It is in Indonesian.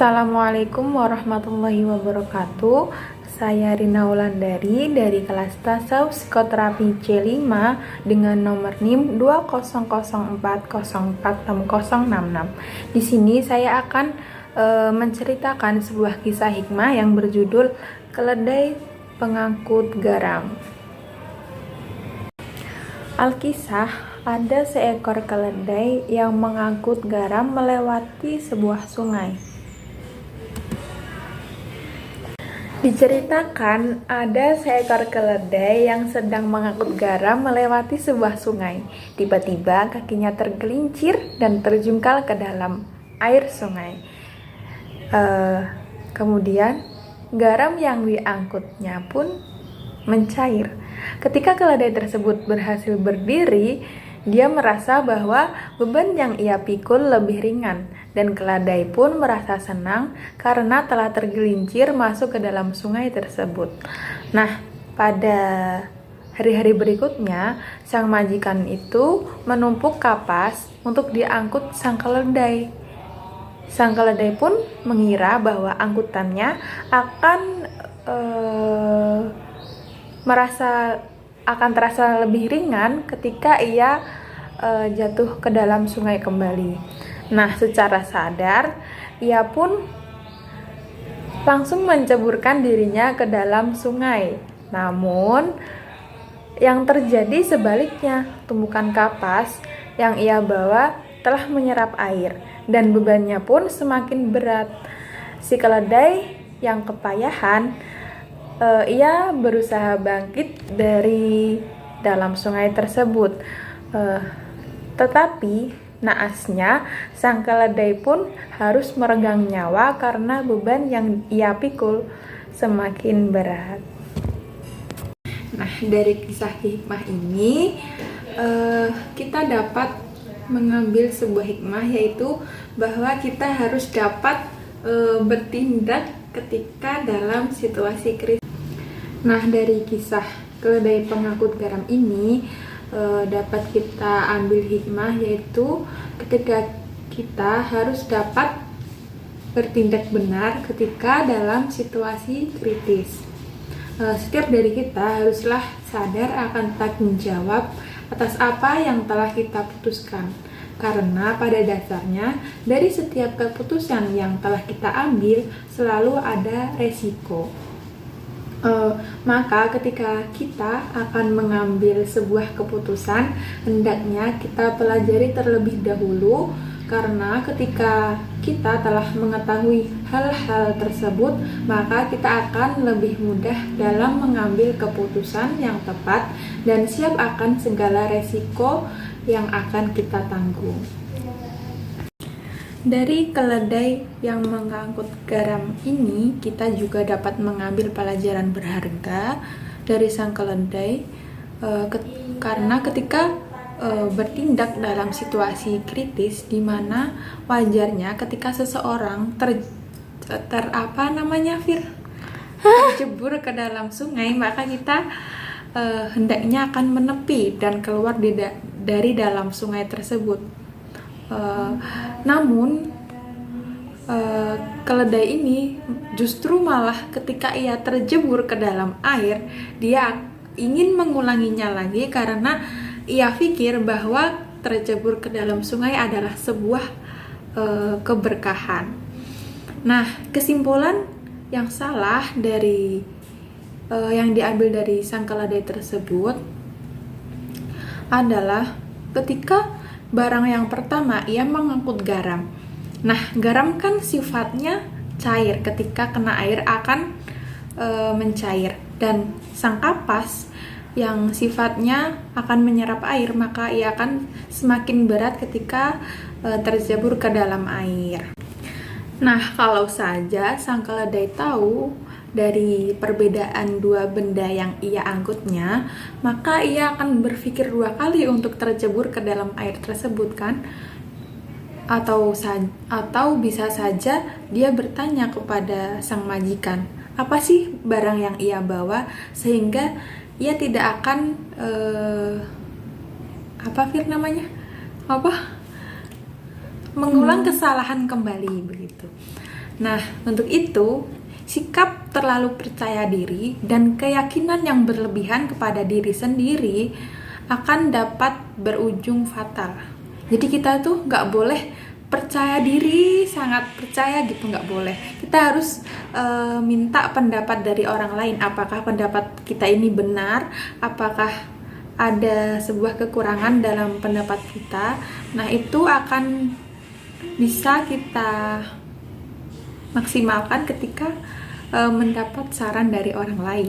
Assalamualaikum warahmatullahi wabarakatuh. Saya Rina Wulandari dari kelas Tasawuf Psikoterapi C5 dengan nomor NIM 20040460666. Di sini saya akan menceritakan sebuah kisah hikmah yang berjudul Keledai Pengangkut Garam. Alkisah, ada seekor keledai yang mengangkut garam melewati sebuah sungai. Diceritakan ada seekor keledai yang sedang mengangkut garam melewati sebuah sungai. Tiba-tiba kakinya tergelincir dan terjungkal ke dalam air sungai. Kemudian garam yang diangkutnya pun mencair. Ketika keledai tersebut berhasil berdiri, dia merasa bahwa beban yang ia pikul lebih ringan, dan keledai pun merasa senang karena telah tergelincir masuk ke dalam sungai tersebut. Nah, pada hari-hari berikutnya, sang majikan itu menumpuk kapas untuk diangkut sang keledai. Sang keledai pun mengira bahwa angkutannya akan terasa lebih ringan ketika ia jatuh ke dalam sungai kembali. Nah, secara sadar ia pun langsung menceburkan dirinya ke dalam sungai. Namun yang terjadi sebaliknya, tumpukan kapas yang ia bawa telah menyerap air dan bebannya pun semakin berat. Si keledai yang kepayahan, ia berusaha bangkit dari dalam sungai tersebut. Tetapi naasnya, sang keledai pun harus meregang nyawa karena beban yang ia pikul semakin berat. Nah, dari kisah hikmah ini kita dapat mengambil sebuah hikmah, yaitu bahwa kita harus dapat bertindak ketika dalam situasi kritis. Nah, dari kisah keledai pengangkut garam ini dapat kita ambil hikmah, yaitu ketika kita harus dapat bertindak benar ketika dalam situasi kritis. Setiap dari kita haruslah sadar akan tanggung jawab atas apa yang telah kita putuskan, karena pada dasarnya dari setiap keputusan yang telah kita ambil selalu ada resiko. Maka ketika kita akan mengambil sebuah keputusan, hendaknya kita pelajari terlebih dahulu, karena ketika kita telah mengetahui hal-hal tersebut, maka kita akan lebih mudah dalam mengambil keputusan yang tepat dan siap akan segala resiko yang akan kita tanggung. Dari keledai yang mengangkut garam ini, kita juga dapat mengambil pelajaran berharga dari sang keledai, karena ketika bertindak dalam situasi kritis, di mana wajarnya ketika seseorang terjebur ke dalam sungai, maka kita hendaknya akan menepi dan keluar dari dalam sungai tersebut. Namun keledai ini justru malah ketika ia terjebur ke dalam air, dia ingin mengulanginya lagi karena ia pikir bahwa terjebur ke dalam sungai adalah sebuah keberkahan. Nah, kesimpulan yang salah dari yang diambil dari sang keledai tersebut adalah ketika barang yang pertama, ia mengangkut garam. Nah, garam kan sifatnya cair, ketika kena air akan mencair. Dan sang kapas yang sifatnya akan menyerap air, maka ia akan semakin berat ketika terjebur ke dalam air. Nah, kalau saja sang keledai tahu dari perbedaan dua benda yang ia angkutnya, maka ia akan berpikir dua kali untuk terjebur ke dalam air tersebut, kan? Atau bisa saja dia bertanya kepada sang majikan, apa sih barang yang ia bawa, sehingga ia tidak akan mengulang kesalahan kembali begitu. Nah, untuk itu, sikap terlalu percaya diri dan keyakinan yang berlebihan kepada diri sendiri akan dapat berujung fatal. Jadi kita tuh nggak boleh percaya diri, sangat percaya gitu, nggak boleh. Kita harus minta pendapat dari orang lain. Apakah pendapat kita ini benar? Apakah ada sebuah kekurangan dalam pendapat kita? Nah, itu akan bisa kita maksimalkan ketika mendapat saran dari orang lain.